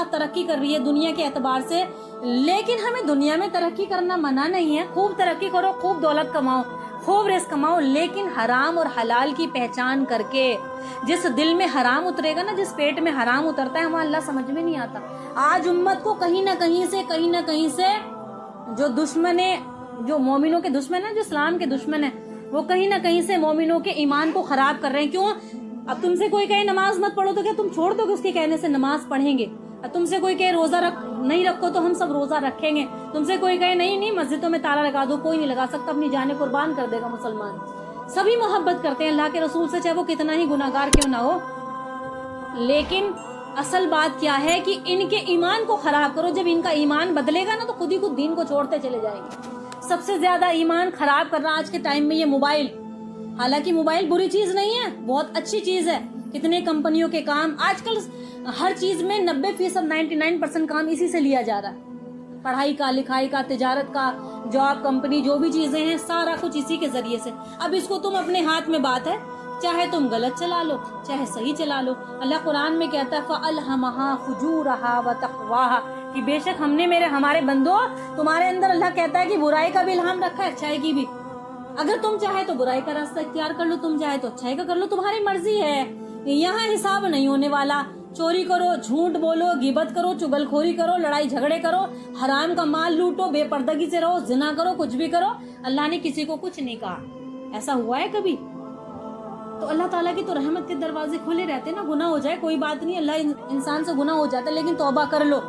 ساتھ ترقی کر رہی ہے دنیا کے اعتبار سے، لیکن ہمیں دنیا میں ترقی کرنا منع نہیں ہے، خوب ترقی کرو، خوب دولت کماؤ، خوب رزق کماؤ، لیکن حرام اور حلال کی پہچان کر کے۔ جس دل میں حرام اترے گا نا، جس پیٹ میں حرام اترتا ہے، وہاں اللہ سمجھ میں نہیں آتا۔ آج امت کو کہیں نہ کہیں سے جو دشمن ہے، جو مومنوں کے دشمن ہیں، جو اسلام کے دشمن ہیں، وہ کہیں نہ کہیں سے مومنوں کے ایمان کو خراب کر رہے ہیں۔ کیوں؟ اب تم سے کوئی کہے نماز مت پڑھو تو کیا تم چھوڑ دو گے اس کے کہنے سے نماز پڑھیں گے؟ اب تم سے کوئی کہے روزہ نہیں رکھو تو ہم سب روزہ رکھیں گے۔ تم سے کوئی کہے نہیں مسجدوں میں تالا لگا دو، کوئی نہیں لگا سکتا، اپنی جانیں قربان کر دے گا مسلمان۔ سبھی محبت کرتے ہیں اللہ کے رسول سے، چاہے وہ کتنا ہی گناہگار کیوں نہ ہو، لیکن اصل بات کیا ہے کہ ان کے ایمان کو خراب کرو۔ جب ان کا ایمان بدلے گا نا تو خود ہی خود دین کو چھوڑتے چلے جائیں گے۔ سب سے زیادہ ایمان خراب کر رہا آج کے ٹائم میں یہ موبائل۔ حالانکہ موبائل بری چیز نہیں ہے، بہت اچھی چیز ہے۔ کتنے کمپنیوں کے کام آج کل ہر چیز میں 90%، 99% کام اسی سے لیا جا رہا ہے، پڑھائی کا، لکھائی کا، تجارت کا، جاب، کمپنی، جو بھی چیزیں ہیں سارا کچھ اسی کے ذریعے سے۔ اب اس کو تم اپنے ہاتھ میں بات ہے، چاہے تم غلط چلا لو چاہے صحیح چلا لو۔ اللہ قرآن میں کہتا ہے فَأَلْهَمَهَا فُجُورَهَا وَتَقْوَاهَا، کہ بے شک ہم نے ہمارے بندو تمہارے اندر، اللہ کہتا ہے کہ برائی کا بھی الہام رکھا ہے، اچھائی کی بھی۔ اگر تم چاہے تو برائی کا راستہ اختیار کر لو، تم چاہے تو اچھائی کا کر لو، تمہاری مرضی ہے۔ یہاں حساب نہیں ہونے والا۔ چوری کرو، جھوٹ بولو، غیبت کرو، چغلخوری کرو، لڑائی جھگڑے کرو، حرام کا مال لوٹو، بے پردگی سے رہو، زنا کرو، کچھ بھی کرو، اللہ نے کسی کو کچھ نہیں کہا۔ ایسا ہوا ہے کبھی؟ تو اللہ تعالیٰ کی تو رحمت کے دروازے کھلے رہتے نا۔ گناہ ہو جائے کوئی بات نہیں، اللہ انسان سے گناہ ہو جاتا ہے، لیکن توبہ کر لو۔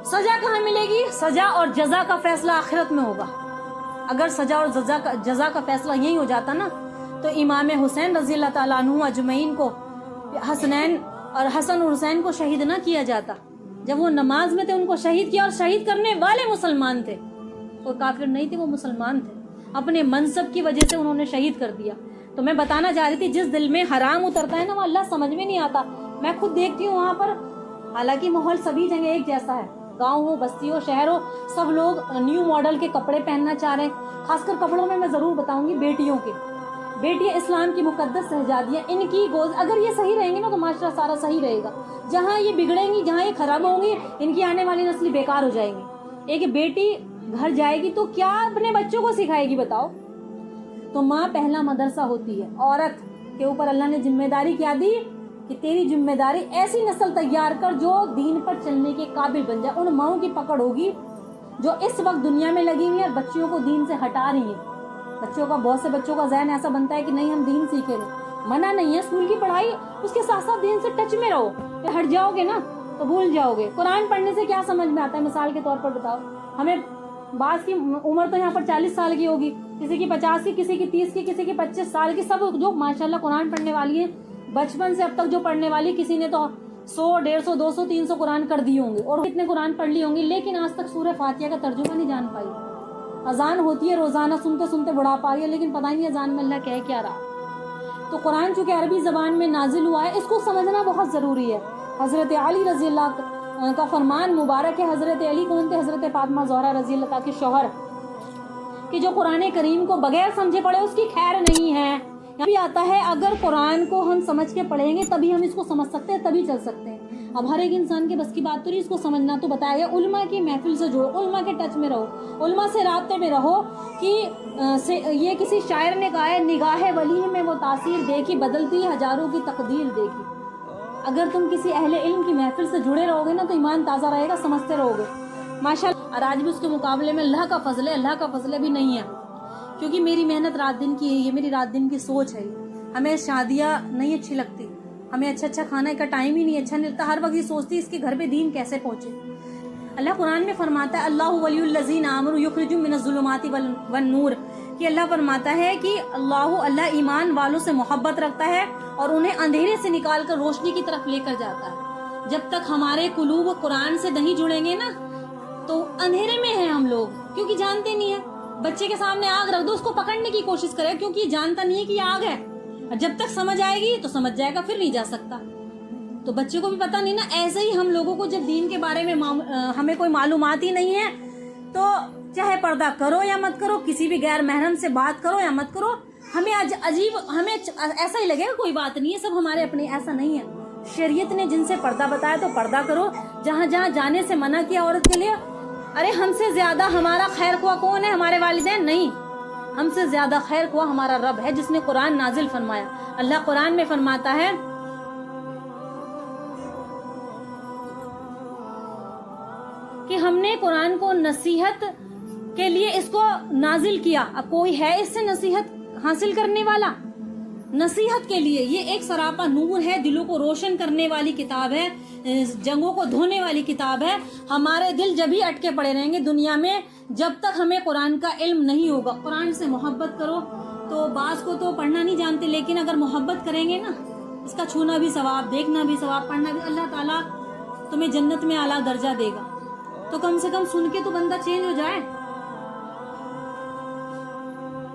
سزا کہاں ملے گی؟ سزا اور جزا کا فیصلہ آخرت میں ہوگا۔ اگر سزا اور جزا کا فیصلہ یہی ہو جاتا نا تو امام حسین رضی اللہ تعالیٰ عنہ اجمعین کو، حسنین اور حسن اور حسین کو شہید نہ کیا جاتا۔ جب وہ نماز میں تھے ان کو شہید کیا، اور شہید کرنے والے مسلمان تھے، وہ کافر نہیں تھے، وہ مسلمان تھے۔ اپنے منصب کی وجہ سے انہوں نے شہید کر دیا۔ تو میں بتانا چاہ رہی تھی، جس دل میں حرام اترتا ہے نا وہ اللہ سمجھ میں نہیں آتا۔ میں خود دیکھتی ہوں وہاں پر، حالانکہ ماحول سبھی جگہ ایک جیسا ہے، گاؤں ہو، بستی ہو، شہر ہو، سب لوگ نیو ماڈل کے کپڑے پہننا چاہ رہے ہیں۔ خاص کر کپڑوں میں ضرور بتاؤں گی بیٹیوں کے، بیٹیاں اسلام کی مقدس شہزادیاں، ان کی گوز اگر یہ صحیح رہیں گے نا تو معاشرہ سارا صحیح رہے گا۔ جہاں یہ بگڑیں گی، جہاں یہ خراب ہوں گی، ان کی آنے والی نسل بیکار ہو جائیں گی۔ ایک بیٹی گھر جائے گی تو کیا اپنے بچوں کو سکھائے گی بتاؤ؟ تو ماں پہلا مدرسہ ہوتی ہے۔ عورت کے اوپر اللہ نے ذمہ داری کیا دی کہ تیری ذمہ داری ایسی نسل تیار کر جو دین پر چلنے کے قابل بن جائے۔ ان ماؤں کی پکڑ ہوگی جو اس وقت دنیا میں لگی ہوئی ہیں اور بچیوں کو دین سے ہٹا رہی ہیں۔ بہت سے بچوں کا ذہن ایسا بنتا ہے کہ نہیں ہم دین سیکھیں گے، منع نہیں ہے، اسکول کی پڑھائی اس کے ساتھ ساتھ دین سے ٹچ میں رہو۔ ہٹ جاؤ گے نا تو بھول جاؤ گے۔ قرآن پڑھنے سے کیا سمجھ میں آتا ہے؟ مثال کے طور پر بتاؤ، ہمیں بعض کی عمر تو یہاں پر 40 سال کی ہوگی، کسی کی 50 کی، کسی کی 30 کی، کسی کی 25 سال کی، سب جو ماشاءاللہ قرآن پڑھنے والی ہیں، بچپن سے اب تک جو پڑھنے والی، کسی نے تو 100، 150، 200، 300 قرآن کر دیے ہوں گے اور کتنے قرآن پڑھ لی ہوں گی، لیکن آج تک سورہ فاتحہ کا ترجمہ نہیں جان پائی۔ اذان ہوتی ہے روزانہ، سنتے سنتے بڑھاپا آ گیا، لیکن پتہ نہیں اذان میں اللہ کہہ کیا رہا۔ تو قرآن چونکہ عربی زبان میں نازل ہوا ہے، اس کو سمجھنا بہت ضروری ہے۔ حضرت علی رضی اللہ کا فرمان مبارک ہے۔ حضرت علی کون تھے؟ حضرت فاطمہ زہرا رضی اللہ تعالیٰ کے شوہر، کہ جو قرآن کریم کو بغیر سمجھے پڑھے اس کی خیر نہیں ہے۔ یہاں بھی آتا ہے اگر قرآن کو ہم سمجھ کے پڑھیں گے تبھی ہم اس کو سمجھ سکتے ہیں، تبھی چل سکتے ہیں۔ اب ہر ایک انسان کے بس کی بات تو نہیں، اس کو سمجھنا تو بتایا گیا۔ علماء کی محفل سے جڑو، علماء کے ٹچ میں رہو، علماء سے رابطے میں رہو۔ کہ یہ کسی شاعر نے کہا ہے، نگاہ ولی میں وہ تاثیر دیکھی، بدلتی ہزاروں کی تقدیر دیکھی۔ اگر تم کسی اہل علم کی محفل سے جڑے رہو گے نا تو ایمان تازہ رہے گا، سمجھتے رہو گے ماشاءاللہ۔ اور آج بھی اس کے مقابلے میں اللہ کا فضل ہے، اللہ کا فضل بھی نہیں ہے، کیونکہ میری محنت رات دن کی ہے، یہ میری رات دن کی سوچ ہے۔ ہمیں شادیاں نہیں اچھی لگتی، ہمیں اچھا کھانے کا ٹائم ہی نہیں اچھا ملتا، ہر وقت یہ سوچتی اس کے گھر پہ دین کیسے پہنچے۔ اللہ قرآن میں فرماتا ہے اللہ ولی الذین آمنوا یخرجهم من الظلمات والنور، کہ اللہ فرماتا ہے کہ اللہ ایمان والوں سے محبت رکھتا ہے اور انہیں اندھیرے سے نکال کر روشنی کی طرف لے کر جاتا ہے۔ جب تک ہمارے قلوب قرآن سے نہیں جڑیں گے نا تو اندھیرے میں ہیں ہم لوگ، کیونکہ جانتے نہیں ہیں۔ بچے کے سامنے آگ رکھ دو، اس کو پکڑنے کی کوشش کرے، کیونکہ یہ جانتا نہیں ہے کہ یہ آگ ہے۔ جب تک سمجھ آئے گی تو سمجھ جائے گا، پھر نہیں جا سکتا۔ تو بچے کو بھی پتہ نہیں نا، ایسے ہی ہم لوگوں کو جب دین کے بارے میں ہمیں کوئی معلومات ہی نہیں ہے تو چاہے پردہ کرو یا مت کرو، کسی بھی غیر محرم سے بات کرو یا مت کرو، ہمیں ایسا ہی لگے گا کوئی بات نہیں ہے، سب ہمارے اپنے، ایسا نہیں ہے۔ شریعت نے جن سے پردہ بتایا تو پردہ کرو. جہاں جہاں جانے سے منع کیا عورت کے لیے, ارے ہم سے زیادہ ہمارا خیر خواہ کون ہے؟ ہمارے والدین نہیں, ہم سے زیادہ خیر خواہ ہمارا رب ہے جس نے قرآن نازل فرمایا. اللہ قرآن میں فرماتا ہے کہ ہم نے قرآن کو نصیحت کے لیے اس کو نازل کیا. اب کوئی ہے اس سے نصیحت حاصل کرنے والا؟ نصیحت کے لیے یہ ایک سراپا نور ہے, دلوں کو روشن کرنے والی کتاب ہے, جنگوں کو دھونے والی کتاب ہے. ہمارے دل جب ہی اٹکے پڑے رہیں گے دنیا میں جب تک ہمیں قرآن کا علم نہیں ہوگا. قرآن سے محبت کرو. تو بعض کو تو پڑھنا نہیں جانتے, لیکن اگر محبت کریں گے نا, اس کا چھونا بھی ثواب, دیکھنا بھی ثواب, پڑھنا بھی, اللہ تعالیٰ تمہیں جنت میں اعلیٰ درجہ دے گا. تو کم سے کم سن کے تو بندہ چینج ہو جائے.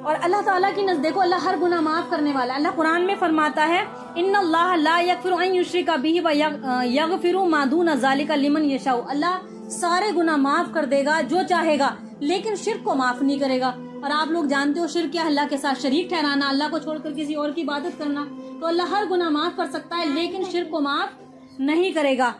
اور اللہ تعالیٰ کی دیکھو, اللہ ہر گناہ معاف کرنے والا ہے. اللہ قرآن میں فرماتا ہے ان اللہ لا یغفر ان یشرک بہ ویغفر ما دون ذلک لمن یشاء. اللہ سارے گناہ معاف کر دے گا جو چاہے گا, لیکن شرک کو معاف نہیں کرے گا. اور آپ لوگ جانتے ہو شرک کیا؟ اللہ کے ساتھ شریک ٹھہرانا, اللہ کو چھوڑ کر کسی اور کی عبادت کرنا. تو اللہ ہر گناہ معاف کر سکتا ہے لیکن شرک کو معاف نہیں کرے گا.